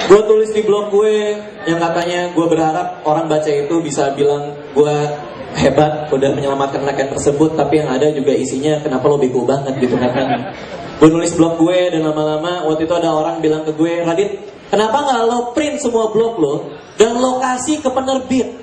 Gue tulis di blog gue yang katanya gue berharap orang baca itu bisa bilang gue hebat udah menyelamatkan rakyat tersebut, tapi yang ada juga isinya kenapa lo bego banget gitu katanya. Gue nulis blog gue dan lama-lama waktu itu ada orang bilang ke gue, Radit, kenapa nggak lo print semua blog lo dan lo kasih ke penerbit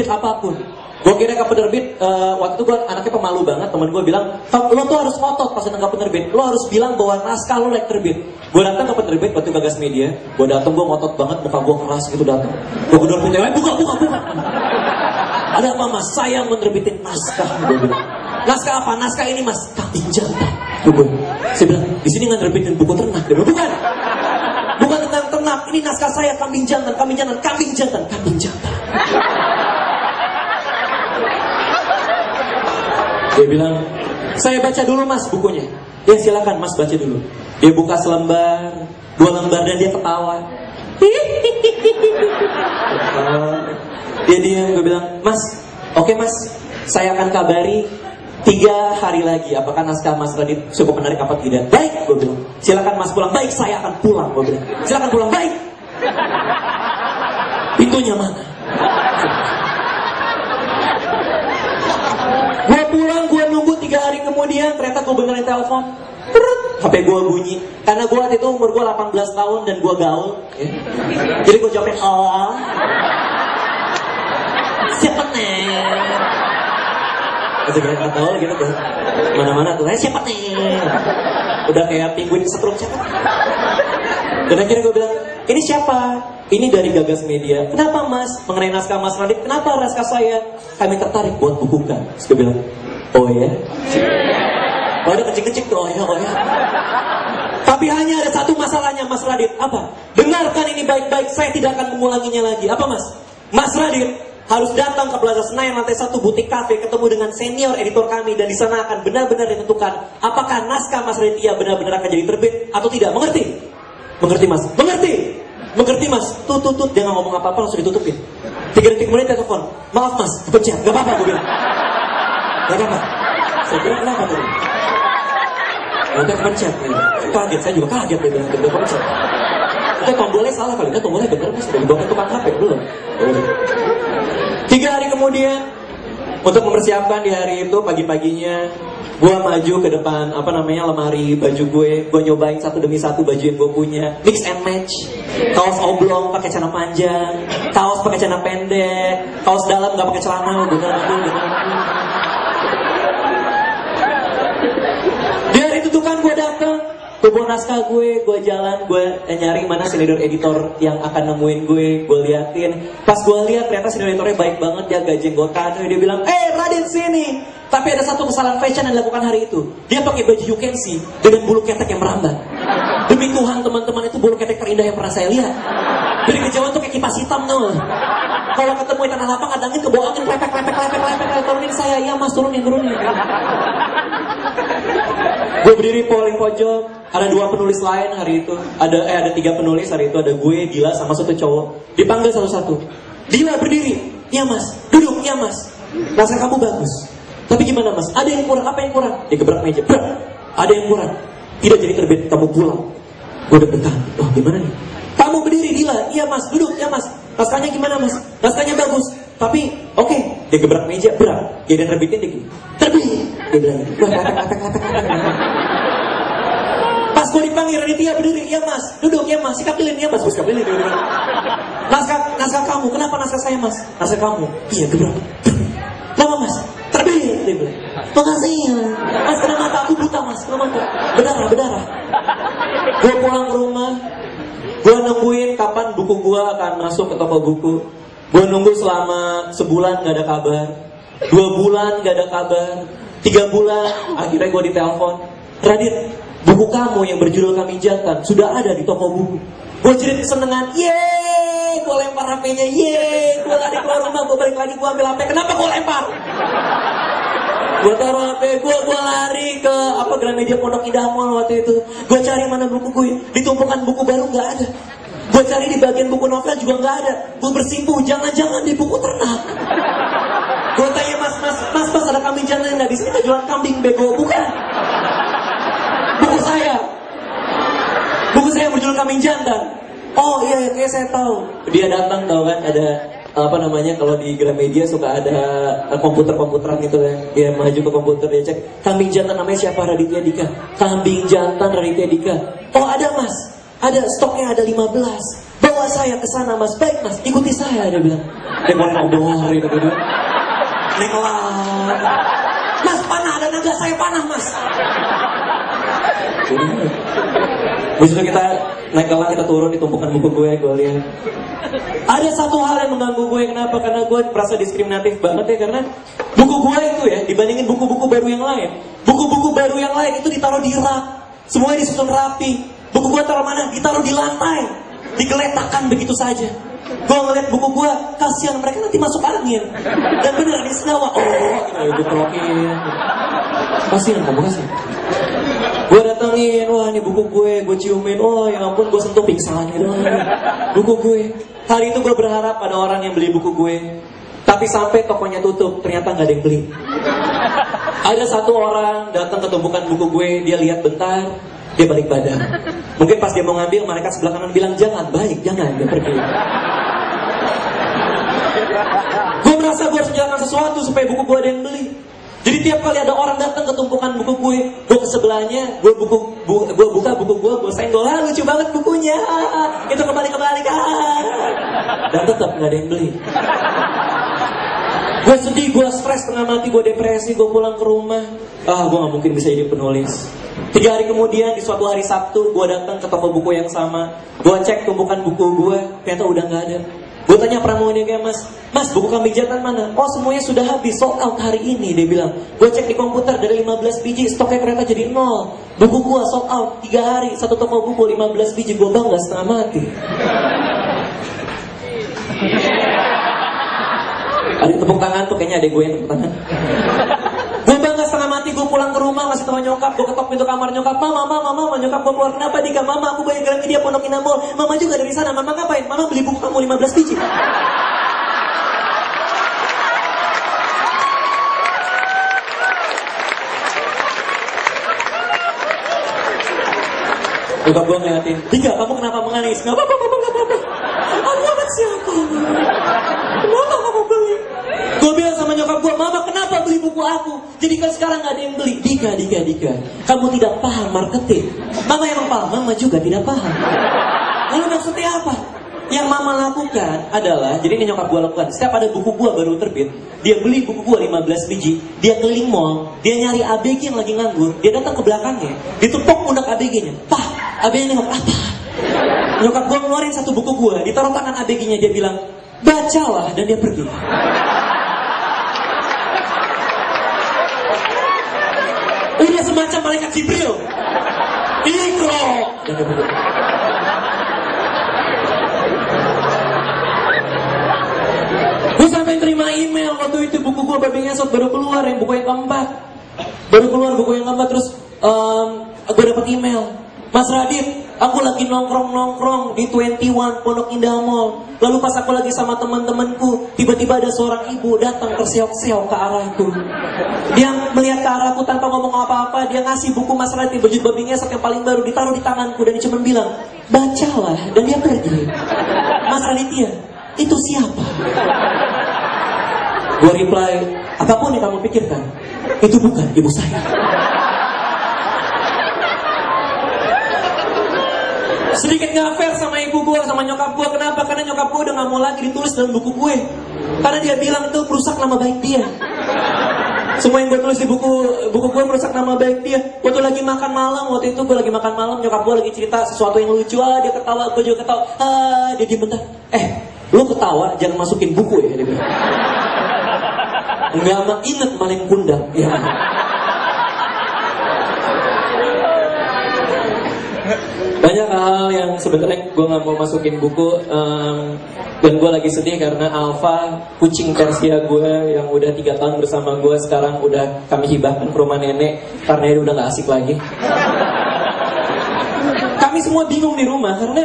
apapun. Gue kira ke penerbit, waktu itu gue anaknya pemalu banget, temen gue bilang, lo tuh harus ngotot pas datang ke penerbit, lo harus bilang bahwa naskah lo layak terbit. Gue datang ke penerbit waktu Gagas Media, gue datang gue ngotot banget, muka gue keras gitu datang. Gue gedor pintu, buka. Ada apa mas? Saya menerbitin naskah, gue bilang. Naskah apa? Naskah ini mas, kambing jantan. Saya bilang, di sini nggak nerbitin buku ternak. Dia bilang, bukan tentang ternak, ini naskah saya kambing jantan. Dia bilang, saya baca dulu mas bukunya. Ya silakan mas baca dulu. Dia buka selembar, 2 lembar dan dia ketawa. Dia diam, gue bilang, mas, oke mas, saya akan kabari 3 hari lagi apakah naskah mas Radit cukup menarik apa tidak. Baik, gue bilang, silakan mas pulang. Baik, saya akan pulang, gue bilang. Silakan pulang, baik. Pintunya mana? Gue pulang, gue nunggu 3 hari kemudian, ternyata gue benerin telepon. HP gue bunyi. Karena gue waktu itu umur gue 18 tahun dan gue gaul ya. Jadi gue jawabin, oh siapa nih? Masih gak tahu gitu tuh. Mana-mana tuh, siapa nih? Udah kayak penguin setrum siapa? Dan akhirnya gue bilang, ini siapa? Ini dari Gagas Media. Kenapa mas? Mengenai naskah mas Radit, kenapa naskah saya? Kami tertarik buat bukukan. Terus gue bilang, oh ya? Oh udah kecik-kecik tuh, oh ya. Tapi hanya ada satu masalahnya mas Radit. Apa? Dengarkan ini baik-baik, saya tidak akan mengulanginya lagi. Apa mas? Mas Radit harus datang ke Plaza Senayan lantai 1 butik kafe, ketemu dengan senior editor kami, dan di sana akan benar-benar ditentukan apakah naskah mas Radit benar-benar akan jadi terbit atau tidak. Mengerti? Mengerti mas? Mengerti mas? Tut, dia gak ngomong apa-apa langsung ditutupin. 3 detik kemudian dia telepon, maaf mas, kepencet. Gak apa-apa gue bilang. Gak apa-apa. Saya bilang kenapa tadi? Udah kepencet. Kaget, saya juga kaget dia bilang udah kepencet. Kita tombolnya salah kali, kita tombolnya bener mas, udah dibawa ke tukang HP belum? 3 hari kemudian, untuk mempersiapkan di hari itu pagi-paginya, gue maju ke depan lemari baju gue nyobain satu demi satu baju yang gue punya, mix and match, kaos oblong pakai celana panjang, kaos pakai celana pendek, kaos dalam nggak pakai celana, Di hari itu tuh kan gue datang, gue bawa naskah gue jalan, gue nyari mana senior editor yang akan nemuin gue liatin. Pas gue lihat ternyata senior editornya baik banget, dia agak jenggotan, dia bilang, Radit sini. Tapi ada satu kesalahan fashion yang dilakukan hari itu. Dia pakai baju you can see dengan bulu ketek yang merambat. Demi Tuhan teman-teman, itu bulu ketek terindah yang pernah saya lihat. Dari kejauhan tuh kayak kipas hitam tuh. Kalau ketemu di tanah lapang ada angin, kebawa angin, lepek, turunin saya, ya mas turunin. Gue berdiri paling pojok, ada 2 penulis lain hari itu. Ada 3 penulis hari itu, ada gue, Dila, sama satu cowok. Dipanggil satu-satu. Dila berdiri, iya mas. Duduk, iya mas. Naskah kamu bagus. Tapi gimana mas? Ada yang kurang, apa yang kurang? Dia gebrak meja, ada yang kurang. Tidak jadi terbit, kamu pulang. Gue deg-degan, gimana nih? Kamu berdiri, Dila, iya mas. Duduk, iya mas. Naskahnya gimana mas? Naskahnya bagus. Tapi, oke. Dia gebrak meja, dia terbitin, dia gini. Terbit. Dia bilang, lepek. Pas gue dipanggil, Raditya berdiri, iya mas. Duduk, iya mas. Sikap lilin, iya mas. Gue sikap lilin. Naskah kamu, kenapa naskah saya mas? Naskah kamu, iya gebrak. Kenapa mas? Terbit, dia bilang. Makasih mas, kena mata, aku buta mas, kena mata. Berdarah. Gue pulang ke rumah, gue nungguin kapan buku gue akan masuk ke toko buku. Gue nunggu selama sebulan gak ada kabar, 2 bulan gak ada kabar, 3 bulan, akhirnya gue ditelepon, Radit, buku kamu yang berjudul Kambing Jantan sudah ada di toko buku. Gue jerit kesenengan, yeay, gue lempar HP-nya, yeay, gue lari keluar rumah, gue balik lagi, gue ambil HP, kenapa gue lempar? Gue taruh HP gue lari ke Gramedia Pondok Indah Mall waktu itu. Gue cari mana buku gue, di tumpukan buku baru nggak ada. Gue cari di bagian buku novel juga nggak ada. Gue bersimpuh, jangan-jangan di buku ternak. Gue tanya mas, ada kambing jantan nggak? Di sini kita jualan kambing bego, bukan? Buku saya berjudul Kambing Jantan. Oh iya, kayak saya tahu. Dia datang tau kan, ada apa namanya, kalau di Gramedia suka ada komputer-komputeran gitu kan. Dia maju ke komputer, dia cek kambing jantan namanya siapa, Raditya Dika. Kambing jantan Raditya Dika. Oh ada mas, ada stoknya ada 15. Bawa saya ke sana mas. Baik mas, ikuti saya, dia bilang. Dia mau ngobor gitu gitu. Nekelan. Mas panah, ada naga, saya panah mas. Habis itu kita naik kelang, kita turun di tumpukan buku gue lihat. Ada satu hal yang mengganggu gue, kenapa? Karena gue merasa diskriminatif banget ya, karena buku gue itu ya, dibandingin buku-buku baru yang lain. Buku-buku baru yang lain itu ditaruh di rak, semuanya disusun rapi. Buku gue taruh mana? Ditaruh di lantai, digeletakkan begitu saja. Gue ngeliat buku gue, kasihan mereka nanti masuk angin. Dan bener di senawa, gue kerokin. Kasihan kamu, kasihan. Gue datengin, wah ini buku gue ciumin, oh ya ampun gue sentuh pingsan gitu. Buku gue. Hari itu gue berharap ada orang yang beli buku gue. Tapi sampai tokonya tutup, ternyata gak ada yang beli. Ada satu orang datang ke tumpukan buku gue, dia lihat bentar, dia balik badan. Mungkin pas dia mau ngambil, malaikat sebelah kanan bilang, jangan, baik, jangan, dia pergi. Gue merasa gue harus menjalankan sesuatu supaya buku gue ada yang beli. Jadi tiap kali ada orang datang ke tumpukan buku gue ke sebelahnya, gue buka buku gue senggol, lucu banget bukunya, itu kembali kan, dan tetap nggak ada yang beli. Gue sedih, gue stres setengah mati, gue depresi, gue pulang ke rumah, gue nggak mungkin bisa jadi penulis. 3 hari kemudian di suatu hari Sabtu, gue datang ke toko buku yang sama, gue cek tumpukan buku gue, ternyata udah nggak ada. Gue tanya pramuanya kayak mas buku kambing jantan mana? Oh semuanya sudah habis, sold out hari ini, dia bilang. Gue cek di komputer dari 15 biji, stoknya ternyata jadi 0. Buku gue sold out 3 hari, satu toko buku 15 biji, gue bangga setengah mati. Ada tepuk tangan tuh, kayaknya ada gue yang tepuk tangan. Gue bangga setengah mati, gue pulang ke rumah, masih tahu nyokap, gue ketok pintu kamar nyokap, mama, nyokap gue keluar, kenapa Dika? Mama, aku bayar Gramedia Pondok Indah Mall, mama juga dari sana, mama ngapain? Mama beli buku kamu 15 biji. Nyokap gue ngeliatin, Dika, kamu kenapa menangis? Gak apa-apa, aku anak siapa? Kenapa kamu beli? Gue bilang sama nyokap gue, mama kenapa beli buku aku? Jadi kan sekarang gak ada yang beli. Dika, kamu tidak paham marketing. Mama emang paham, mama juga tidak paham. Lalu maksudnya apa? Yang mama lakukan adalah, jadi ini nyokap gue lakukan, setiap ada buku gue baru terbit, dia beli buku gue 15 biji, dia keliling mall, dia nyari ABG yang lagi nganggur, dia datang ke belakangnya, ditepuk pundak ABG-nya. Pak, ABG-nya nengok, apa? Nyokap gue ngeluarin satu buku gue, ditaruh tangan ABG-nya, dia bilang, bacalah, dan dia pergi. Udah semacam malaikat Jibril, Iqra, dan dia pergi. Gue sampai terima email waktu itu, buku gue Babi Ngesot baru keluar, yang buku yang keempat. Baru keluar buku yang keempat, terus gue dapet email, Mas Radit, aku lagi nongkrong di 21 Pondok Indah Mall. Lalu pas aku lagi sama teman-temanku, tiba-tiba ada seorang ibu datang terseok-seok ke arahku. Dia melihat ke arahku tanpa ngomong apa-apa, dia ngasih buku Mas Radit Berjut Babi Ngesot yang paling baru, ditaruh di tanganku dan dia cuma bilang, bacalah, dan dia pergi. Mas Raditya, itu siapa? Gue reply, apapun yang kamu pikirkan, itu bukan ibu saya. Sedikit gak fair sama ibu gue, sama nyokap gue. Kenapa? Karena nyokap gue udah gak mau lagi ditulis dalam buku gue. Karena dia bilang itu merusak nama baik dia. Semua yang gue tulis di buku gue merusak nama baik dia. Waktu lagi makan malam, waktu itu gue lagi makan malam, nyokap gue lagi cerita sesuatu yang lucu, dia ketawa, gue juga ketawa, dia diem bentar. Lu ketawa, jangan masukin buku ya, dia bilang. Enggak inget maling pundak, ya. Banyak hal yang sebenarnya gue nggak mau masukin buku, dan gue lagi sedih karena Alfa, kucing Persia gue yang udah 3 tahun bersama gue, sekarang udah kami hibahkan ke rumah nenek karena dia udah nggak asik lagi. Kami semua bingung di rumah karena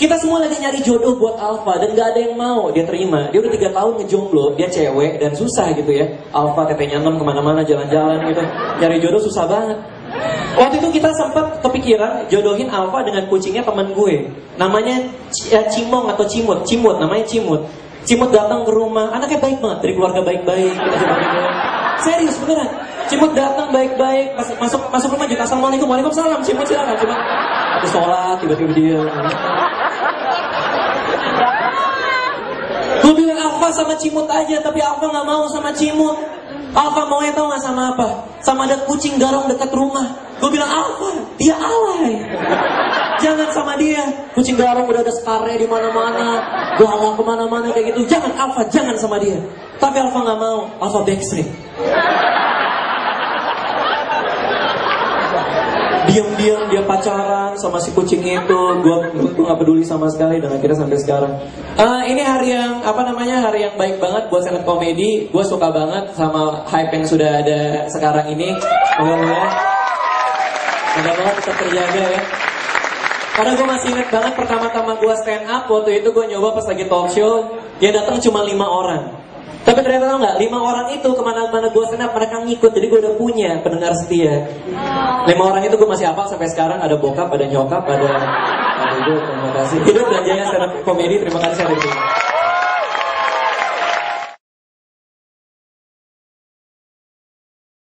kita semua lagi nyari jodoh buat Alfa dan gak ada yang mau dia terima. Dia udah 3 tahun ngejomblo, dia cewek dan susah gitu ya. Alfa tetenya 6 kemana-mana jalan-jalan gitu, nyari jodoh susah banget. Waktu itu kita sempat kepikiran jodohin Alfa dengan kucingnya teman gue. Namanya Cimong atau Cimut, namanya Cimut. Cimut datang ke rumah, anaknya baik banget, dari keluarga baik-baik. Serius beneran. Cimut datang baik-baik, masuk rumah juga assalamualaikum, waalaikumsalam. Cimut silakan, Cimut. Habis sholat tiba-tiba dia. Gue bilang Alfa sama Cimut aja, tapi Alfa nggak mau sama Cimut. Alfa maunya tau gak sama apa? Sama ada kucing garong dekat rumah. Gue bilang Alfa, dia alay. Jangan sama dia. Kucing garong udah ada skarnya di mana-mana, galak kemana-mana kayak gitu. Jangan Alfa, jangan sama dia. Tapi Alfa nggak mau. Alfa backstreet. Diam-diam dia pacaran sama si kucing itu. Gue gak peduli sama sekali. Dan akhirnya sampai sekarang ini hari yang hari yang baik banget buat stand up comedy. Gue suka banget sama hype yang sudah ada sekarang ini. Mudah-mudahan tetap terjaga ya. Karena gue masih ingat banget pertama-tama gue stand up. Waktu itu gue nyoba pas lagi talk show, yang datang cuma 5 orang. Tapi ternyata tau gak, 5 orang itu kemana-mana gue stand up mereka ngikut. Jadi gue udah punya pendengar setia. 5 orang itu gue masih hafal sampai sekarang. Ada bokap, ada nyokap, ada ibu. Terima kasih. Hidup dan jaya stand up comedy. Terima kasih.